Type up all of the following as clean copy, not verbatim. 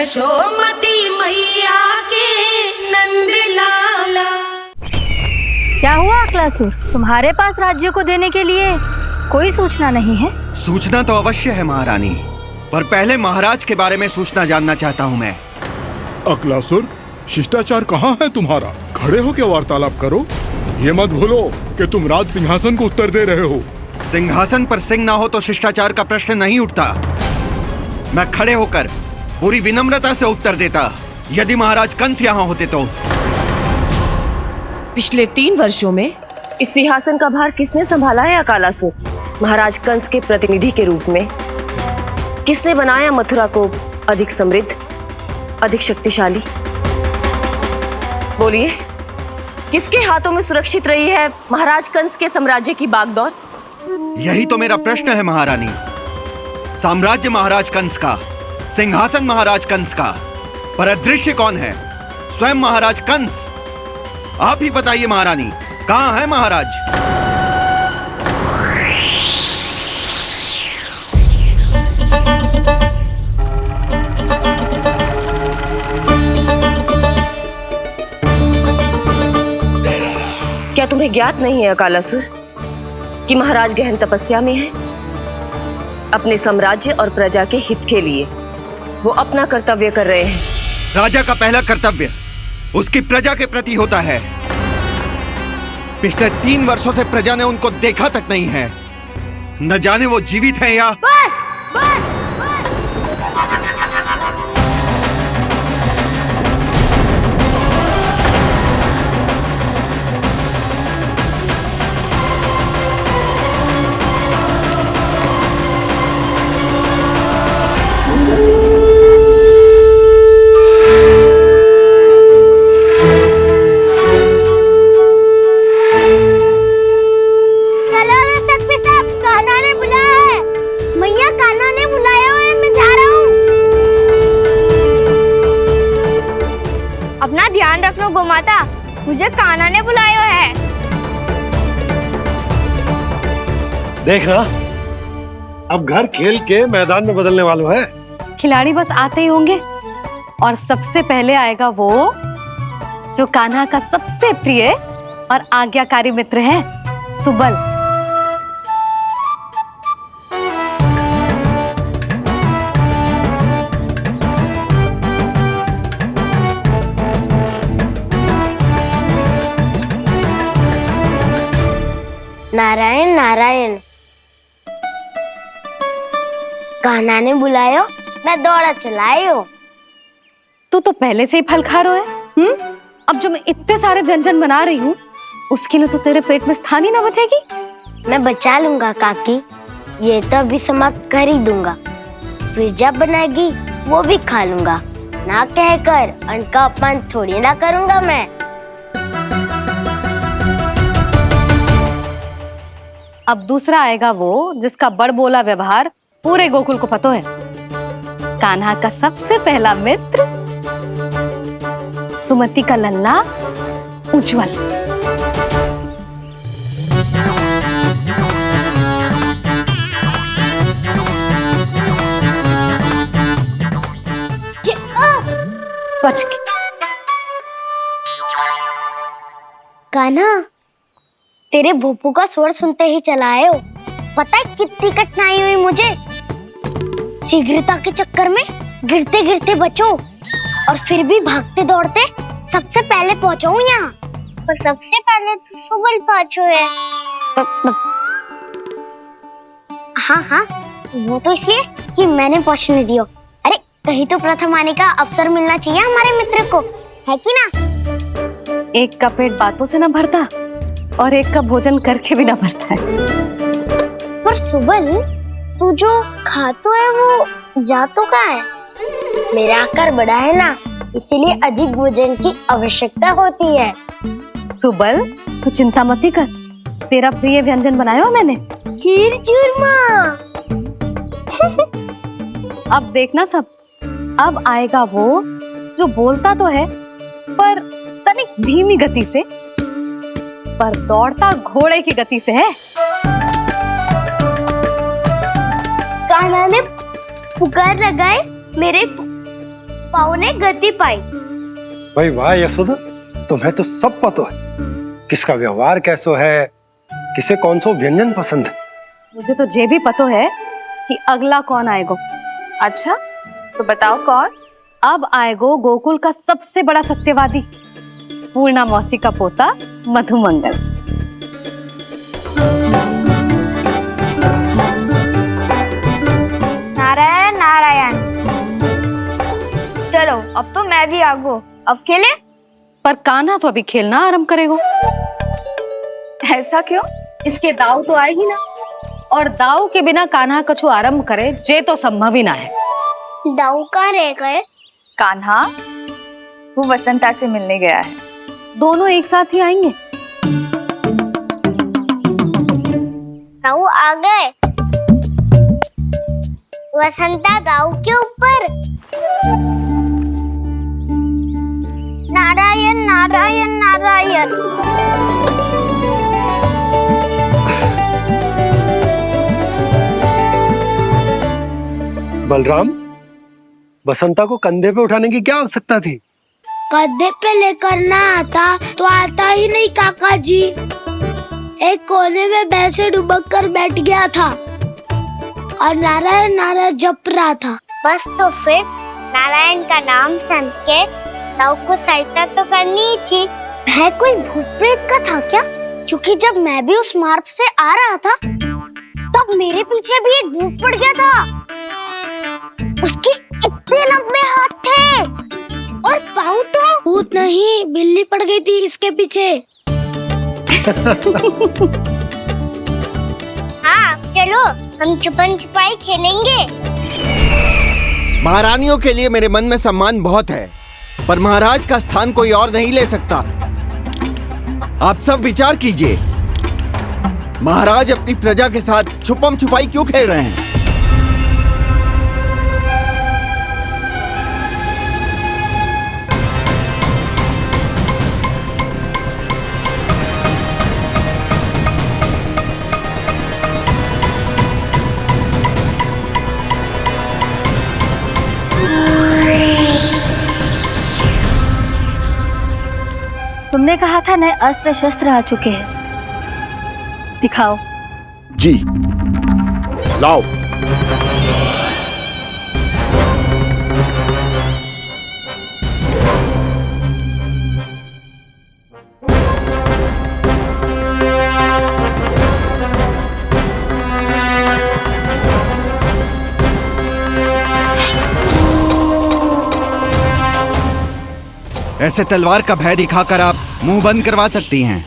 यशोमती मैया के नंद लाला। क्या हुआ अकलासुर, तुम्हारे पास राज्य को देने के लिए कोई सूचना नहीं है? सूचना तो अवश्य है महारानी, पर पहले महाराज के बारे में सूचना जानना चाहता हूँ मैं। अकलासुर, शिष्टाचार कहाँ है तुम्हारा? खड़े होकर वार्तालाप करो। ये मत भूलो कि तुम राज सिंहासन को उत्तर दे रहे हो। सिंहासन पर सिंह ना हो तो शिष्टाचार का प्रश्न नहीं उठता। मैं खड़े होकर पूरी विनम्रता से उत्तर देता यदि महाराज कंस यहाँ होते तो। पिछले 3 वर्षों में इस सिंहासन का भार किसने संभाला है अकालासुर? महाराज कंस के प्रतिनिधि के रूप में किसने बनाया मथुरा को अधिक समृद्ध, अधिक शक्तिशाली? बोलिए, किसके हाथों में सुरक्षित रही है महाराज कंस के साम्राज्य की बागडोर? यही तो मेरा प्रश्न है महारानी। साम्राज्य महाराज कंस का, सिंहासन महाराज कंस का, पर अदृश्य कौन है? स्वयं महाराज कंस। आप ही बताइए महारानी, कहाँ है महाराज? क्या तुम्हें ज्ञात नहीं है अकालासुर कि महाराज गहन तपस्या में है? अपने साम्राज्य और प्रजा के हित के लिए वो अपना कर्तव्य कर रहे हैं। राजा का पहला कर्तव्य उसकी प्रजा के प्रति होता है। पिछले 3 वर्षों से प्रजा ने उनको देखा तक नहीं है। न जाने वो जीवित हैं या... बस बस अपना ध्यान रखना गोमाता, मुझे कान्हा ने बुलाया है। देख रहा, अब घर खेल के मैदान में बदलने वालों है। खिलाड़ी बस आते ही होंगे और सबसे पहले आएगा वो जो कान्हा का सबसे प्रिय और आज्ञाकारी मित्र है, सुबल। नारायण नारायण, कान्हा ने बुलायो, मैं दौड़ा चलायो। तू तो पहले से ही फल खा रहा है। अब जो मैं इतने सारे व्यंजन बना रही हूँ उसके लिए तो तेरे पेट में स्थान ही ना बचेगी। मैं बचा लूंगा काकी, ये तो अभी समाप्त कर ही दूंगा, फिर जब बनाएगी वो भी खा लूंगा। ना कहकर अन्न का अपमान थोड़ी ना करूंगा मैं। अब दूसरा आएगा वो जिसका बड़बोला व्यवहार पूरे गोकुल को पता है, कान्हा का सबसे पहला मित्र, सुमति का लल्ला उज्जवल। बच के। कान्हा, तेरे भोपू का स्वर सुनते ही चला आए हो। पता है कितनी कठिनाई हुई मुझे? शीघ्रता के चक्कर में गिरते गिरते बचो और फिर भी भागते दौड़ते सबसे पहले पहुंचो यहाँ। पर सबसे पहले तो सुबल पहुंचो है। हाँ हाँ, वो तो इसलिए कि मैंने पहुंचने दियो। अरे कहीं तो प्रथम आने का अवसर मिलना चाहिए हमारे मित्र को, है कि ना? एक का पेट बातों से ना भरता और एक का भोजन करके भी ना भरता है। पर सुबल, तू जो खातो है वो जातो का है। मेरा आकार बड़ा है ना, इसीलिए अधिक भोजन की आवश्यकता होती है। सुबल, तू चिंता मत कर, तेरा प्रिय व्यंजन बनाया हो मैंने, खीर चूरमा। अब देखना सब, अब आएगा वो जो बोलता तो है पर तनिक धीमी गति से, पर दौड़ता घोड़े की गति से है। कान्हा ने पुकार लगाए, मेरे पाँव ने गति पाई। भाई वाह यशोदा, तुम्हें तो सब पता है किसका व्यवहार कैसो है, किसे कौन सो व्यंजन पसंद है। मुझे तो ये भी पता है कि अगला कौन आएगो। अच्छा, तो बताओ कौन? अब आएगो गोकुल का सबसे बड़ा सत्यवादी, पूर्णा मौसी का पोता मधुमंगल। नारायण नारायण। चलो अब तो मैं भी आगो, अब खेले। पर कान्हा तो अभी खेलना आरंभ करेगो। ऐसा क्यों? इसके दाव तो आए ही ना, और दाव के बिना कान्हा कछु आरंभ करे जे तो संभव ही ना है। दाऊ कहाँ रह गए? कान्हा वो वसंता से मिलने गया है। दोनों एक साथ ही आएंगे। दाऊ आ गए। वसंता दाऊ के ऊपर। नारायण नारायण नारायण। बलराम, बसंता को कंधे पे उठाने की क्या आवश्यकता थी? कंधे पे लेकर ना आता तो आता ही नहीं काका जी। एक कोने में वैसे डुबक कर बैठ गया था और नारायण नारायण जप रहा था। बस तो फिर नारायण का नाम सुन के दाऊ को सहायता तो करनी ही थी। वह कोई भूत प्रेत का था क्या? क्योंकि जब मैं भी उस मार्ग से आ रहा था तब मेरे पीछे भी एक भूत पड़ गया था। उसके इतने लंबे हाथ थे और पाँव तो भूत नहीं, बिल्ली पड़ गई थी इसके पीछे। हाँ चलो हम छुपन छुपाई खेलेंगे। महारानियों के लिए मेरे मन में सम्मान बहुत है, पर महाराज का स्थान कोई और नहीं ले सकता। आप सब विचार कीजिए, महाराज अपनी प्रजा के साथ छुपम छुपाई क्यों खेल रहे हैं? तुमने कहा था नए अस्त्र शस्त्र आ चुके हैं, दिखाओ। जी लाओ। ऐसे तलवार का भय दिखाकर आप मुंह बंद करवा सकती हैं,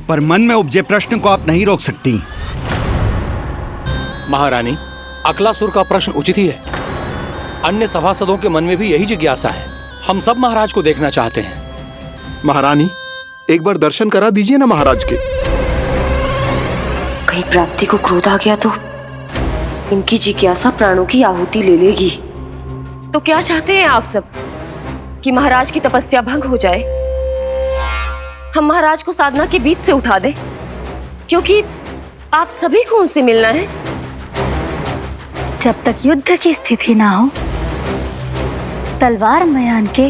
पर मन में उपजे प्रश्न को आप नहीं रोक सकती। महारानी, अकलासुर का प्रश्न उचित ही है। अन्य सभासदों के मन में भी यही जिज्ञासा है। हम सब महाराज को देखना चाहते हैं। महारानी, एक बार दर्शन करा दीजिए ना महाराज के। कहीं प्राप्ति को क्रोध आ गया तो इनकी जिज्ञासा प्राणों की आहुति ले लेगी। तो क्या चाहते हैं आप सब? कि महाराज की तपस्या भंग हो जाए? हम महाराज को साधना के बीच से उठा दें? क्योंकि आप सभी को उनसे मिलना है। जब तक युद्ध की स्थिति ना हो, तलवार मयान के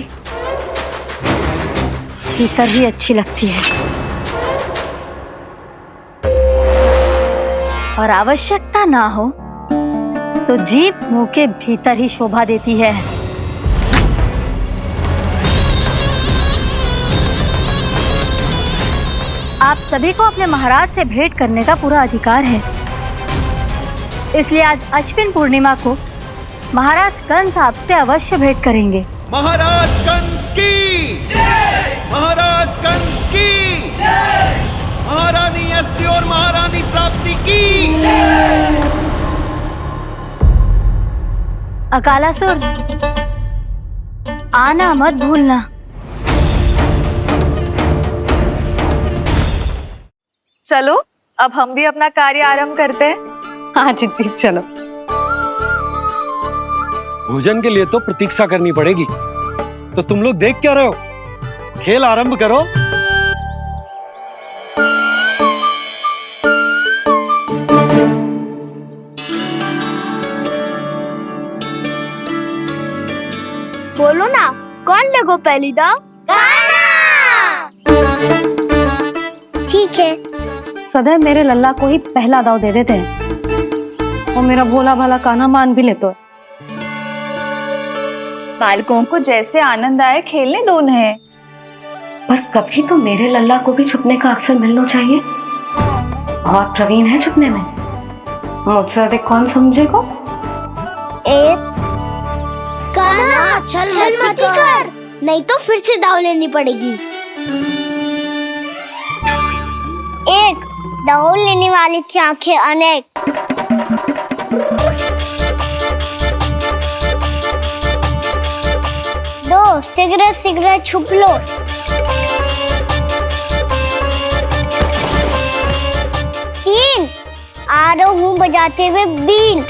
भीतर ही अच्छी लगती है, और आवश्यकता ना हो तो जीभ मुंह के भीतर ही शोभा देती है। आप सभी को अपने महाराज से भेंट करने का पूरा अधिकार है, इसलिए आज अश्विन पूर्णिमा को महाराज कंस आपसे अवश्य भेंट करेंगे। महाराज कंस की जय! महाराज कंस की जय! महारानी अस्ति और महारानी प्राप्ति की जय! अकालासुर, आना मत भूलना। चलो अब हम भी अपना कार्य आरंभ करते हैं। हाँ जी चलो। भोजन के लिए तो प्रतीक्षा करनी पड़ेगी, तो तुम लोग देख क्या रहे हो? खेल आरंभ करो। बोलो ना, कौन लगो पहली दाव? ठीक है। सदैव मेरे लल्ला को ही पहला दाव दे देते हैं और मेरा भोला भाला कान्हा मान भी लेते। बालकों को जैसे आनंद आए खेलने दो उन्हें। पर कभी तो मेरे लल्ला को भी छुपने का अवसर मिलना चाहिए। बहुत प्रवीण है छुपने में, मुझसे अधिक कौन समझेगा? कान्हा छल मत कर, नहीं तो फिर से दाव लेनी पड़ेगी। एक दाव लेने वाले की आंखें अनेक। दो शीघ्र छुप लो। तीन आ रहा हूँ बजाते हुए बीन।